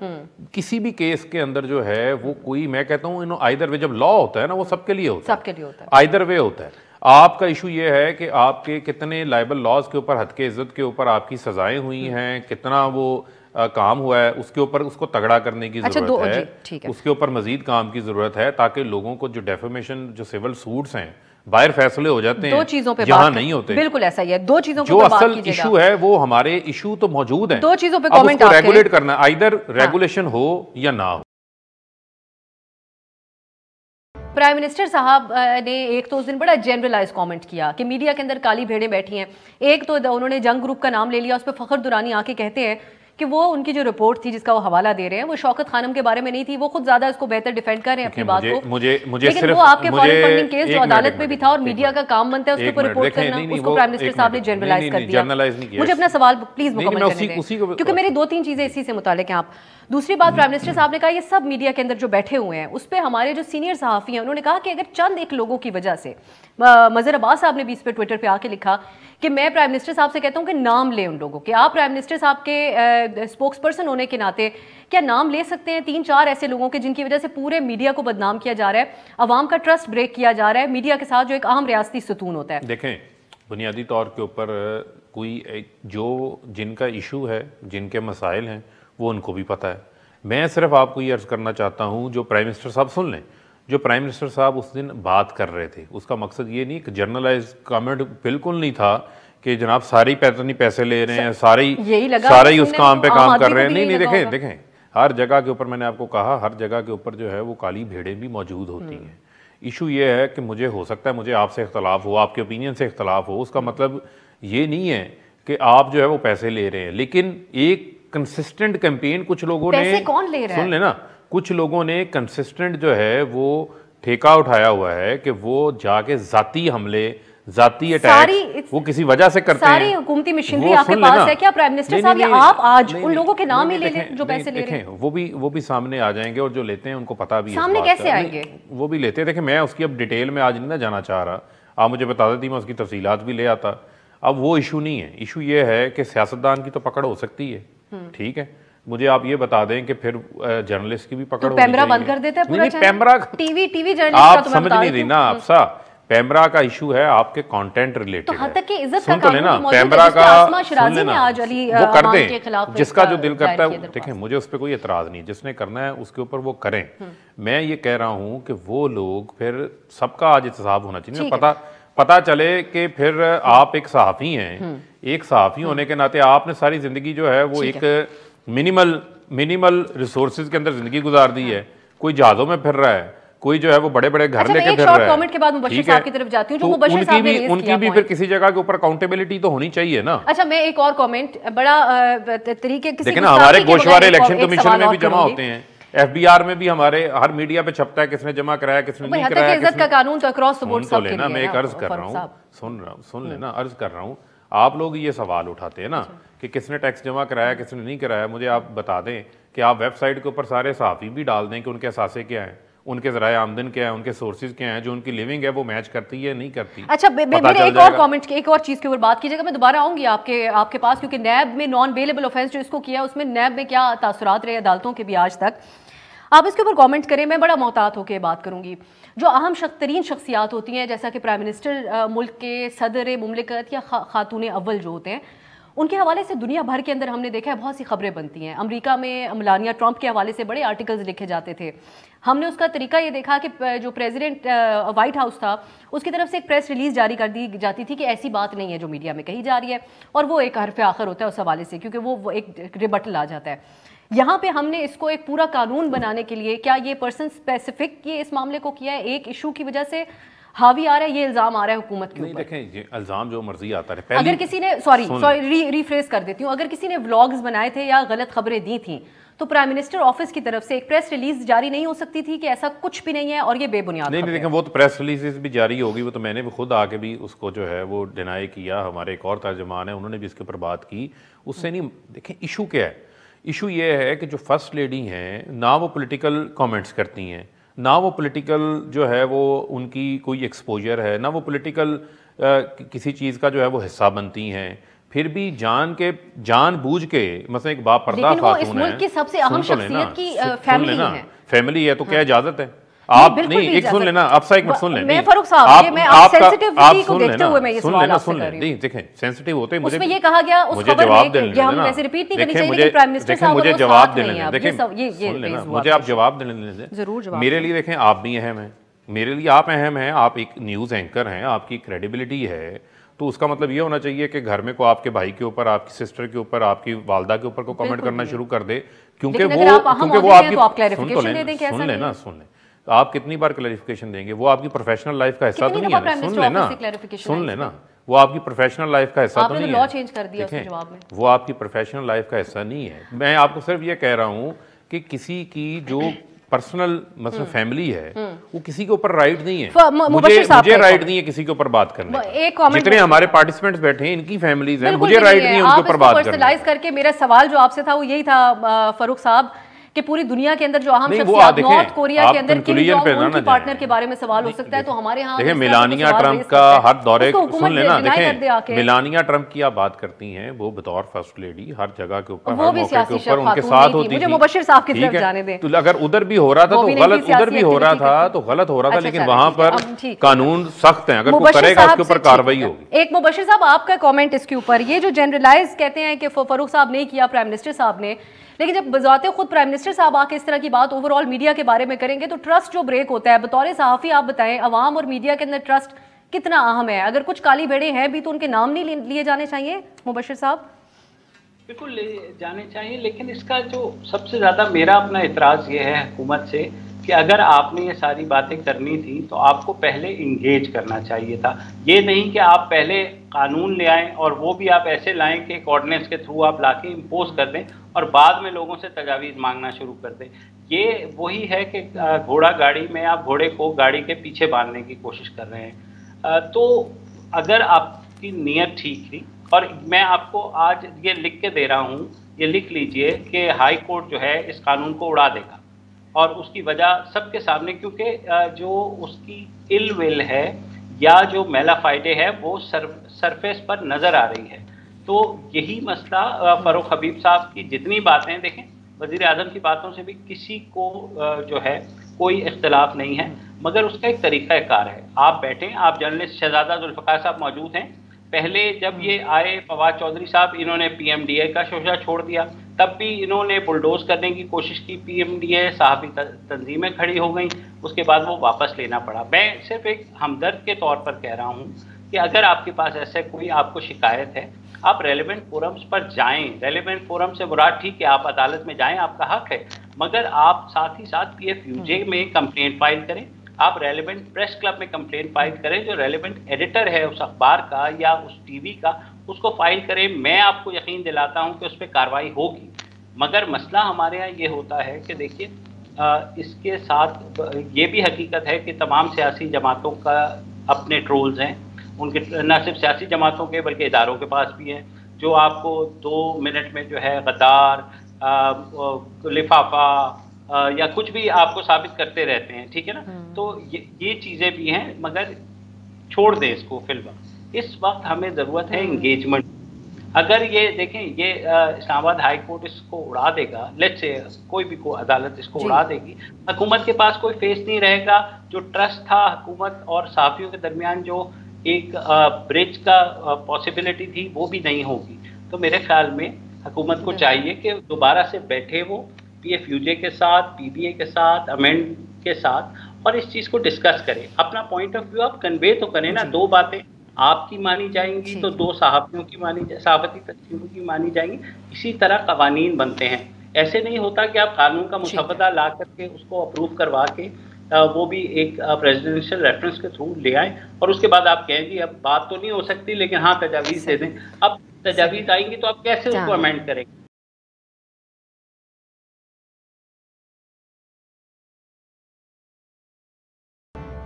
किसी भी केस के अंदर जो है वो कोई, मैं कहता हूँ आइदर वे, जब लॉ होता है ना वो सबके लिए होता है, आइदर वे होता है। आपका इशू ये है कि आपके कितने लाइबल लॉज के ऊपर, हद के इज्जत के ऊपर आपकी सजाएं हुई हैं, कितना वो काम हुआ है, उसके ऊपर उसको तगड़ा करने की जरूरत है, उसके ऊपर मजीद काम की जरूरत है, ताकि लोगों को जो डेफेमेशन, जो सिविल सूट्स हैं, बाहर फैसले हो जाते हैं, दो चीजों पे यहाँ नहीं होते। बिल्कुल ऐसा ही है, दो चीजों जो असल इशू है वो हमारे इशू तो मौजूद है, दो चीजों पे कमेंट रेगुलेट करना, आइदर रेगुलेशन हो या ना हो। प्राइम मिनिस्टर साहब ने एक तो उस दिन बड़ा जनरलाइज कमेंट किया कि मीडिया के अंदर काली भेड़ें बैठी हैं। एक तो उन्होंने जंग ग्रुप का नाम ले लिया, उस पर फखर दुरानी आके कहते हैं कि वो उनकी जो रिपोर्ट थी जिसका वो हवाला दे रहे हैं वो शौकत खानम के बारे में नहीं थी, वो खुद ज्यादा इसको बेहतर डिफेंड कर रहे हैं अपनी बात को। लेकिन वो आपके फॉरेन फंडिंग केस जो अदालत में भी था और मीडिया का काम बनता है उसके ऊपर रिपोर्ट करना, उसको प्राइम मिनिस्टर साहब ने जनरलाइज कर दिया। मुझे अपना सवाल प्लीज मुकम्मल करने दें, क्योंकि मेरी 2-3 चीजें इसी से मुताल्लिक हैं। आप दूसरी बात, प्राइम मिनिस्टर साहब ने कहा ये सब मीडिया के अंदर जो बैठे हुए हैं उस पर हमारे जो सीनियर सहाफ़ी हैं उन्होंने कहा कि अगर चंद एक लोगों की वजह से, मज़हर अब्बास साहब ने भी इस पर ट्विटर पे आके लिखा कि मैं प्राइम मिनिस्टर साहब से कहता हूं कि नाम लें उन लोगों के, आप प्राइम मिनिस्टर साहब के स्पोक्स पर्सन होने के नाते क्या नाम ले सकते हैं 3-4 ऐसे लोगों के जिनकी वजह से पूरे मीडिया को बदनाम किया जा रहा है, अवाम का ट्रस्ट ब्रेक किया जा रहा है मीडिया के साथ जो एक अहम रियासती सतून होता है। देखें, बुनियादी तौर के ऊपर कोई जो जिनका इशू है, जिनके मसाइल हैं, वो उनको भी पता है। मैं सिर्फ आपको ये अर्ज़ करना चाहता हूँ, जो प्राइम मिनिस्टर साहब सुन लें, जो प्राइम मिनिस्टर साहब उस दिन बात कर रहे थे उसका मकसद ये नहीं कि जर्नलाइज कमेंट बिल्कुल नहीं था कि जनाब सारे पैसे ले रहे हैं, सारे ही उस काम पे काम कर रहे हैं। नहीं, देखें हर जगह के ऊपर, मैंने आपको कहा, हर जगह के ऊपर जो है वो काली भेड़ें भी मौजूद होती हैं। इशू ये है कि मुझे हो सकता है मुझे आपसे इख्तलाफ हो, आपके ओपिनियन से इख्तलाफ हो, उसका मतलब ये नहीं है कि आप जो है वो पैसे ले रहे हैं, लेकिन एक कंसिस्टेंट कैंपेन कुछ लोगों ने, कौन ले रहा है? सुन लेना, कुछ लोगों ने कंसिस्टेंट जो है वो ठेका उठाया हुआ है कि वो जाके जाती हमले, जाती अटैक वो किसी वजह से करते हैं। सारी हुकूमती मशीनरी आपके पास है क्या प्राइम मिनिस्टर साहब, या आप आज उन लोगों के नाम ही ले लें जो पैसे ले रहे हैं? वो भी सामने आ जाएंगे और जो लेते हैं उनको पता भी है सामने कैसे आएंगे, वो भी लेते हैं। देखें, मैं उसकी अब डिटेल में आज नहीं ना जाना चाह रहा, आप मुझे बता देती, मैं उसकी तफसीलात भी ले आता। अब वो इशू नहीं है, इशू ये है कि सियासतदान की तो पकड़ हो सकती है, ठीक है, मुझे आप ये बता दें कि फिर जर्नलिस्ट की भी पकड़ होनी चाहिए। पैमरा बंद कर देता है पूरा चैनल, पैमरा टीवी जर्नलिस्ट आप समझ नहीं रही ना आपसा, पैमरा का इशू है आपके कंटेंट रिलेटेड, तो हद तक की इज्जत सुन तो लेना, पैमरा का सुन लेना, वो कर दें जिसका जो दिल करता है। देखें, मुझे उस पर कोई एतराज नहीं, जिसने करना है उसके ऊपर वो करें। मैं ये कह रहा हूँ कि वो लोग, फिर सबका आज एहतसाब होना चाहिए, पता चले कि फिर आप एक सहाफ़ी हैं, एक सहाफ़ी होने के नाते आपने सारी जिंदगी जो है वो एक मिनिमल रिसोर्सेज के अंदर जिंदगी गुजार दी है, कोई जहाज़ों में फिर रहा है, कोई जो है वो बड़े बड़े घर लेके फिर रहा है। कमेंट के बाद मुबश्शिर साहब की तरफ जाती हूं, जो मुबश्शिर साहब ने रेज़ किया, उनकी भी फिर किसी जगह के ऊपर अकाउंटेबिलिटी तो होनी चाहिए ना। अच्छा, मैं एक और कमेंट बड़ा तरीके किसी, देखिए ना, हमारे गोशवारे इलेक्शन कमीशन में भी जमा होते हैं, एफबीआर में भी हमारे हर मीडिया पे छपता है किसने जमा कराया किसने नहीं कराया। इज्जत का कानून तो अक्रॉस द बोर्ड सबके लिए है। मैं एक अर्ज कर रहा हूँ, सुन लेना, अर्ज कर रहा हूँ, आप लोग ये सवाल उठाते हैं ना कि किसने टैक्स जमा कराया किसने नहीं कराया। मुझे आप बता दें कि आप वेबसाइट के ऊपर सारे सहाफ़ी भी डाल दें कि उनके असासे क्या हैं, उनके ज़राए आमदन क्या है, उनके सोर्सेज क्या हैं, जो उनकी लिविंग है वो मैच करती है नहीं करती। अच्छा, मेरे एक और कमेंट, एक और चीज़ के ऊपर बात कीजिएगा, मैं दोबारा आऊँगी आपके पास, क्योंकि नैब में नॉन बेलेबल ऑफेंस जो इसको किया उसमें नैब में क्या तासुरात रहे अदालतों के भी आज तक, आप इसके ऊपर कमेंट करें। मैं बड़ा मोहतात होकर बात करूंगी। जो अहम तरीन शख्सियात होती हैं, जैसा कि प्राइम मिनिस्टर, मुल्क के सदर मुमलिकत या खातून अव्वल जो होते हैं, उनके हवाले से दुनिया भर के अंदर हमने देखा है बहुत सी खबरें बनती हैं। अमेरिका में मेलानिया ट्रंप के हवाले से बड़े आर्टिकल्स लिखे जाते थे। हमने उसका तरीका ये देखा कि जो प्रेसिडेंट वाइट हाउस था उसकी तरफ से एक प्रेस रिलीज जारी कर दी जाती थी कि ऐसी बात नहीं है जो मीडिया में कही जा रही है, और वो एक हरफ आखिर होता है उस हवाले से, क्योंकि वो एक रिबटल आ जाता है। यहाँ पे हमने इसको एक पूरा कानून बनाने के लिए, क्या ये पर्सन स्पेसिफिक ये इस मामले को किया है, एक इशू की वजह से हावी आ रहा है, ये इल्जाम आ रहा है हुकूमत के ऊपर? देखें, ये इल्जाम जो मर्जी आता है। अगर किसी ने रीफ्रेज कर देती हूँ, अगर किसी ने व्लॉग्स बनाए थे या गलत खबरें दी थी तो प्राइम मिनिस्टर ऑफिस की तरफ से एक प्रेस रिलीज जारी नहीं हो सकती थी कि ऐसा कुछ भी नहीं है और ये बेबुनियाद? नहीं, देखें, वो तो प्रेस रिलीज भी जारी होगी, वो तो मैंने भी खुद आके भी उसको जो है वो डिनाई किया। हमारे एक और तर्जमान है, उन्होंने भी इसके ऊपर बात की, उससे नहीं। देखें, इशू क्या है, इशू ये है कि जो फर्स्ट लेडी हैं ना वो पॉलिटिकल कमेंट्स करती हैं, ना वो पॉलिटिकल जो है वो उनकी कोई एक्सपोजर है, ना वो पॉलिटिकल किसी चीज़ का जो है वो हिस्सा बनती हैं, फिर भी जानबूझ के, मतलब एक बापर्दा खातून है, की सबसे अहम शख्सियत की फैमिली है, फैमिली है, तो क्या इजाजत है आप नहीं? एक सुन लेना, अब सा एक मिनट सुन लेना। मैं फारूक साहब, मैं आप सेंसिटिविटी को देखते हुए मैं ये सवाल आपसे कर रही हूं। नहीं, देखें, सेंसिटिव होते मुझे उसमें ये कहा गया उस खबर में कि हम वैसे रिपीट नहीं करनी चाहिए, लेकिन प्राइम मिनिस्टर साहब मुझे जवाब देने दें। देखें, ये मुझे आप जवाब देने दें, जरूर जवाब। मेरे लिए देखें आप भी अहम हैं, मेरे लिए आप अहम हैं, आप एक न्यूज़ एंकर हैं, आपकी क्रेडिबिलिटी है, तो उसका मतलब ये होना चाहिए कि घर में को आपके भाई के ऊपर, आपकी सिस्टर के ऊपर, आपकी वालदा के ऊपर को कमेंट करना शुरू कर दे, क्योंकि वो आपकी, सुन लेना, सुन लें, आप कितनी बार क्लैरिफिकेशन देंगे, वो आपकी प्रोफेशनल लाइफ का हिस्सा तो नहीं है। सुन लेना, वो आपकी प्रोफेशनल लाइफ का हिस्सा तो नहीं है। लॉ चेंज कर दिया उसके जवाब में। वो आपकी प्रोफेशनल लाइफ का हिस्सा नहीं है। मैं आपको सिर्फ ये कह रहा हूँ कि किसी की जो पर्सनल मतलब फैमिली है वो किसी के ऊपर राइट नहीं है। मुझे राइट नहीं है किसी के ऊपर बात करने का। जितने हमारे पार्टिसिपेंट्स बैठे हैं इनकी फैमिलीज हैं, मुझे राइट नहीं है उनके ऊपर बात करने करके। मेरा सवाल जो आपसे था वो यही था फारूक साहब कि पूरी दुनिया के अंदर जो अहम शख्सियत नॉर्थ कोरिया के अंदर किम जोंग उन की पार्टनर के बारे में सवाल हो सकता है, तो हमारे यहाँ देखिए मेलानिया ट्रंप का हर दौरे सुन लेना। देखिए मेलानिया ट्रंप की आप बात करती हैं, वो बतौर फर्स्ट लेडी हर जगह के ऊपर हर मौके के ऊपर उनके साथ होती थी। मुझे मुबशिर साहब की तरफ जाने दें। तो अगर उधर भी हो रहा था तो गलत, उधर भी हो रहा था तो गलत हो रहा था, लेकिन वहां पर कानून सख्त है, अगर कोई करेगा उसके ऊपर कार्रवाई होगी। एक मुबशिर साहब आपका कमेंट इसके ऊपर, ये जो जनरलाइज कहते हैं कि फारूक साहब ने किया, प्राइम मिनिस्टर साहब ने, लेकिन जब बजाते खुद प्राइम मिनिस्टर साहब आके इस तरह की बात ओवरऑल मीडिया के बारे में करेंगे तो ट्रस्ट जो ब्रेक होता है, बतौर सहाफ़ी आप बताएं अवाम और मीडिया के अंदर ट्रस्ट कितना अहम है? अगर कुछ काली भेड़ें हैं भी तो उनके नाम नहीं लिए जाने चाहिए मुबशिर साहब? बिल्कुल ले जाने चाहिए, लेकिन इसका जो सबसे ज़्यादा मेरा अपना इतराज़ ये है हुकूमत से कि अगर आपने ये सारी बातें करनी थी तो आपको पहले इंगेज करना चाहिए था। ये नहीं कि आप पहले कानून ले आएँ और वो भी आप ऐसे लाएं कि एक ऑर्डिनेंस के थ्रू आप लाके इम्पोज कर दें और बाद में लोगों से तजावीज़ मांगना शुरू कर दें। ये वही है कि घोड़ा गाड़ी में आप घोड़े को गाड़ी के पीछे बांधने की कोशिश कर रहे हैं। तो अगर आपकी नीयत ठीक थी, और मैं आपको आज ये लिख के दे रहा हूँ, ये लिख लीजिए कि हाई कोर्ट जो है इस कानून को उड़ा देगा, और उसकी वजह सबके सामने, क्योंकि जो उसकी इल विल है या जो मेलाफाइडे है वो सरफेस पर नज़र आ रही है। तो यही मसला फ़ारूक हबीब साहब की जितनी बातें देखें, वज़ीर आज़म की बातों से भी किसी को जो है कोई इख्तिलाफ नहीं है, मगर उसका एक तरीक़ा कार है। आप बैठें, आप जर्नलिस्ट शहजादा जुल्फ़िकार साहब मौजूद हैं, पहले जब ये आए फवाद चौधरी साहब, इन्होंने PMDA का शोशा छोड़ दिया, तब भी इन्होंने बुलडोज करने की कोशिश की, PMDA सहाफ़ी तंजीमें खड़ी हो गई, उसके बाद वो वापस लेना पड़ा। मैं सिर्फ एक हमदर्द के तौर पर कह रहा हूँ कि अगर आपके पास ऐसे कोई आपको शिकायत है, आप रेलिवेंट फोरम्स पर जाएं। रेलिवेंट फोरम से मुराद ठीक है, आप अदालत में जाएं, आपका हक है, मगर आप साथ ही साथ PFUJ में कंप्लेंट फाइल करें, आप रेलिवेंट प्रेस क्लब में कंप्लेंट फाइल करें, जो रेलिवेंट एडिटर है उस अखबार का या उस TV का, उसको फाइल करें। मैं आपको यकीन दिलाता हूं कि उस पर कार्रवाई होगी। मगर मसला हमारे यहाँ ये होता है कि देखिए, इसके साथ ये भी हकीकत है कि तमाम सियासी जमातों का अपने ट्रोल्स हैं, उनके न सिर्फ सियासी जमातों के बल्कि इदारों के पास भी हैं, जो आपको 2 मिनट में जो है गद्दार, लिफाफा या कुछ भी आपको साबित करते रहते हैं, ठीक है ना। तो ये चीज़ें भी हैं, मगर छोड़ दें इसको फिलहाल। इस वक्त हमें ज़रूरत है इंगेजमेंट। अगर ये देखें, ये इस्लामाबाद हाई कोर्ट इसको उड़ा देगा, लेट्स से कोई भी अदालत इसको उड़ा देगी, हुकूमत के पास कोई फेस नहीं रहेगा। जो ट्रस्ट था हुकूमत और सहाफ़ियों के दरमियान, जो एक ब्रिज का पॉसिबिलिटी थी, वो भी नहीं होगी। तो मेरे ख्याल में हुकूमत को चाहिए कि दोबारा से बैठे वो PFUJ के साथ, PBA के साथ, अमेंड के साथ, और इस चीज़ को डिस्कस करें। अपना पॉइंट ऑफ व्यू आप कन्वे तो करें ना। 2 बातें आपकी मानी जाएंगी तो 2 सहाफ़ियों की सहाफ़ती तस्लीमों की मानी जाएंगी। इसी तरह कवानीन बनते हैं। ऐसे नहीं होता कि आप कानून का मुसवदा ला करके उसको अप्रूव करवा के वो भी एक प्रेसिडेंशियल रेफरेंस के थ्रू ले आए, और उसके बाद आप कहेंगे अब बात तो नहीं हो सकती, लेकिन हाँ तजावीज़ दे दें। अब तजावीज़ आएंगी तो आप कैसे उसको अमेंड करेंगे?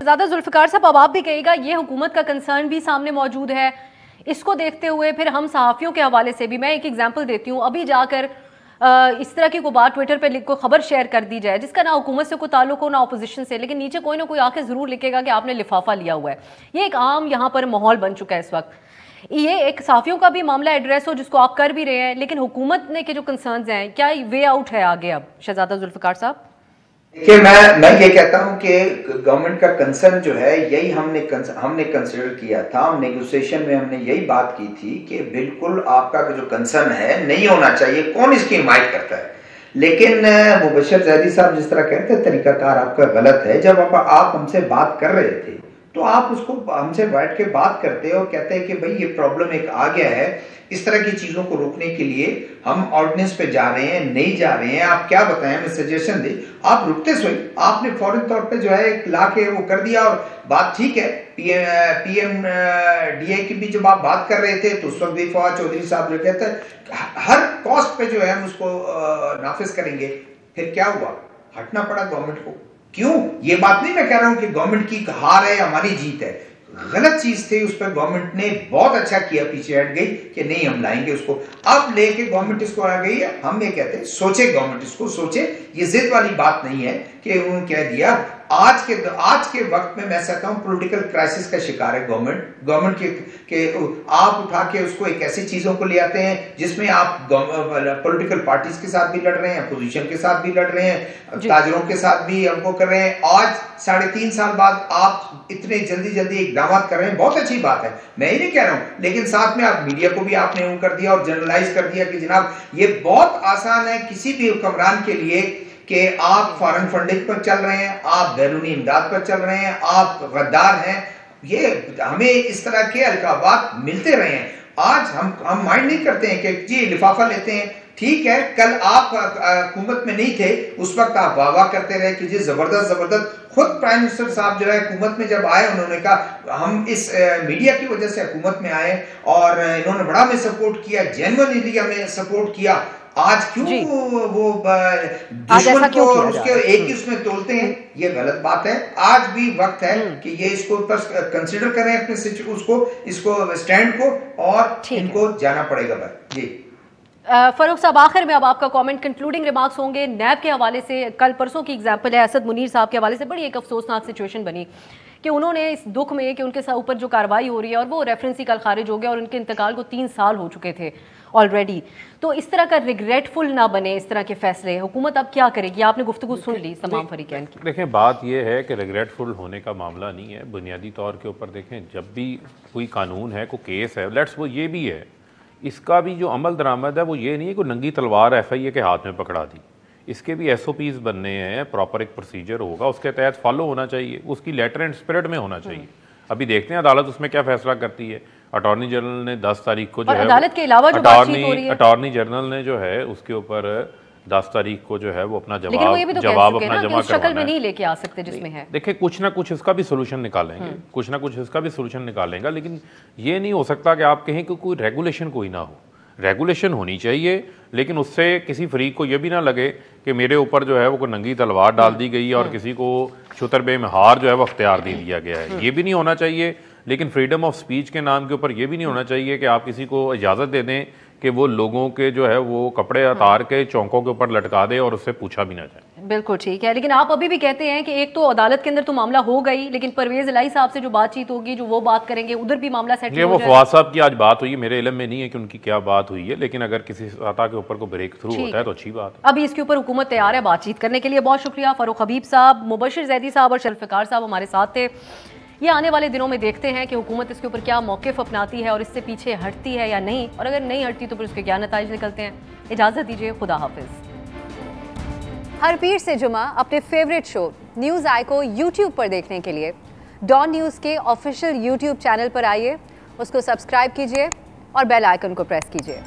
ज़्यादा जुल्फ़िकार साहब, अब आप भी कहिएगा, ये हुकूमत का कंसर्न भी सामने मौजूद है। इसको देखते हुए फिर हम सहाफ़ियों के हवाले से भी मैं एक एग्जांपल देती हूँ। अभी जाकर इस तरह की कोई बात ट्विटर पे कोई खबर शेयर कर दी जाए जिसका ना हुकूमत से कोई ताल्लुक हो ना अपोजिशन से, लेकिन नीचे कोई ना कोई आके ज़रूर लिखेगा कि आपने लिफाफा लिया हुआ है। ये एक आम यहाँ पर माहौल बन चुका है इस वक्त। ये एक सहाफ़ियों का भी मामला एड्रेस हो जिसको आप कर भी रहे हैं, लेकिन हुकूमत ने के जो कंसर्न्स हैं, क्या वे आउट है आगे अब? शहजादा जुल्फ़िकार साहब, देखिए, मैं ये कहता हूं कि गवर्नमेंट का कंसर्न जो है, यही हमने कंसिडर किया था। नेगोशिएशन में हमने यही बात की थी कि बिल्कुल आपका जो कंसर्न है नहीं होना चाहिए, कौन इसकी हिमायत करता है। लेकिन मुबशर जैदी साहब जिस तरह कहते हैं, तरीकाकार आपका गलत है। जब आप हमसे बात कर रहे थे तो आप उसको हमसे बैठ के बात करते हैं और कहते हैं कि भाई ये प्रॉब्लम एक आ गया है, इस तरह की चीजों को रोकने के लिए हम ऑर्डिनेंस पे जा रहे हैं, नहीं जा रहे हैं, आप क्या बताएं, हमें सजेशन दे। आप रुकते सोई, आपने फौरन तौर पे जो है ला के वो कर दिया और बात ठीक है। PMDA की भी जब आप बात कर रहे थे तो उस वक्त भी फवाद चौधरी साहब जो कहते हैं हर कॉस्ट पे जो है हम उसको नाफिज करेंगे। फिर क्या हुआ? हटना पड़ा गवर्नमेंट को। क्यों? ये बात नहीं मैं कह रहा हूं कि गवर्नमेंट की हार है, हमारी जीत है, गलत चीज थी, उस पर गवर्नमेंट ने बहुत अच्छा किया, पीछे हट गई कि नहीं हम लाएंगे उसको। अब लेके गवर्नमेंट इसको आ गई है, हम ये कहते हैं सोचे, गवर्नमेंट इसको सोचे, ये जिद वाली बात नहीं है कि उन्होंने कह दिया। आज के वक्त में मैं कहता हूं पॉलिटिकल क्राइसिस का शिकार है गवर्नमेंट के आप उठा के उसको एक ऐसी चीजों को ले आते हैं जिसमें आप पॉलिटिकल पार्टीज के साथ भी लड़ रहे हैं, अपोजिशन के साथ भी लड़ रहे हैं, ताजरों के साथ भी हमको कर रहे हैं। आज 3.5 साल बाद आप इतने जल्दी इकदाम कर रहे हैं, बहुत अच्छी बात है, मैं ही नहीं कह रहा हूं, लेकिन साथ में आप मीडिया को भी आपने कर दिया और जनरलाइज कर दिया कि जनाब ये बहुत आसान है किसी भी हुक्मरान के लिए कि आप फॉरेन फंडिंग पर चल रहे हैं, आप बैरूनी इमदाद पर चल रहे हैं, आप गद्दार हैं। ये हमें इस तरह के अलकाबात मिलते रहे हैं। आज हम माइंड नहीं करते हैं कि जी लिफाफा लेते हैं, ठीक है, कल आप हुकूमत में नहीं थे, उस वक्त आप वाह करते रहे कि जी जबरदस्त। खुद प्राइम मिनिस्टर साहब जो है हुकूमत में जब आए, उन्होंने कहा हम इस मीडिया की वजह से हुकूमत में आए और इन्होंने बड़ा हमें सपोर्ट किया, जेन्युइनली हमें सपोर्ट किया। आज क्यों वो दुश्मन को उसके एक ही उसमें तोलते हैं? ये गलत बात है। आज भी वक्त है कि ये इसको कंसीडर करें अपने इसको स्टैंड को, और इनको जाना पड़ेगा जी। फरूख साहब, आखिर में अब आपका कमेंट, कंक्लूडिंग रिमार्क्स होंगे नैब के हवाले से। कल परसों की एग्जांपल है असद मुनीर साहब के हवाले से, बड़ी एक अफसोसनाक सिचुएशन बनी कि उन्होंने इस दुख में कि उनके ऊपर जो कार्रवाई हो रही है और वो रेफरेंस ही कल खारिज हो गया और उनके इंतकाल को 3 साल हो चुके थे ऑलरेडी। तो इस तरह का रिग्रेटफुल ना बने इस तरह के फैसले, हुकूमत अब क्या करेगी? आपने गुफ्तगू सुन ली तमाम फरीकैन की। देखें, बात यह है कि रिग्रेटफुल होने का मामला नहीं है। बुनियादी तौर के ऊपर देखें, जब भी कोई कानून है, कोई केस है, लेट्स वो ये भी है, इसका भी जो अमल दरामद है वो ये नहीं है कि नंगी तलवार FIA के हाथ में पकड़ा दी। इसके भी SOPs बनने हैं, प्रॉपर एक प्रोसीजर होगा, उसके तहत फॉलो होना चाहिए, उसकी लेटर एंड स्पिरिट में होना चाहिए। अभी देखते हैं अदालत उसमें क्या फैसला करती है। अटॉर्नी जनरल ने 10 तारीख को जो है, अदालत के अलावा जो बातचीत हो रही है, अटॉर्नी जनरल ने जो है उसके ऊपर 10 तारीख को जो है वो अपना जवाब अपना जमा शक्ल में नहीं लेके आ सकते जिसमें है। देखिए, कुछ ना कुछ इसका भी सोल्यूशन निकालेंगे, कुछ ना कुछ इसका भी सोल्यूशन निकालेंगे, लेकिन ये नहीं हो सकता कि आप कहें कि कोई रेगुलेशन कोई ना हो। रेगुलेशन होनी चाहिए, लेकिन उससे किसी फरीक को ये भी ना लगे कि मेरे ऊपर जो है वो कोई नंगी तलवार डाल दी गई है और किसी को शुतरबे में हार जो है वो अख्तियार दे दिया गया है। ये भी नहीं होना चाहिए। लेकिन फ्रीडम ऑफ स्पीच के नाम के ऊपर ये भी नहीं होना चाहिए कि आप किसी को इजाज़त दे दें कि वो लोगों के जो है वो कपड़े उतार के चौकों के ऊपर लटका दे और उससे पूछा भी ना जाए। बिल्कुल ठीक है, लेकिन आप अभी भी कहते हैं कि एक तो अदालत के अंदर तो मामला हो गई, लेकिन परवेज इलाही साहब से जो बातचीत होगी, जो वो बात करेंगे, उधर भी मामला सेटल हो वो फवाद साहब की आज बात हुई, मेरे इल्म में नहीं है कि उनकी क्या बात हुई है, लेकिन अगर किसी सतह के ऊपर को ब्रेक थ्रू होता है तो अच्छी बात है। अभी इसके ऊपर हुकूमत तैयार है बातचीत करने के लिए। बहुत शुक्रिया फरूख हबीब साहब, मुबशिर जैदी साहब और शरफ़िकार साहब हमारे साथ थे। ये आने वाले दिनों में देखते हैं कि हुकूमत इसके ऊपर क्या मौक़िफ़ अपनाती है और इससे पीछे हटती है या नहीं, और अगर नहीं हटती तो फिर उसके क्या नताइज निकलते हैं। इजाज़त दीजिए, खुदा हाफिज़। हर पीर से जुमा अपने फेवरेट शो न्यूज़ आई को यूट्यूब पर देखने के लिए डॉन न्यूज़ के ऑफिशियल यूट्यूब चैनल पर आइए, उसको सब्सक्राइब कीजिए और बेल आइकन को प्रेस कीजिए।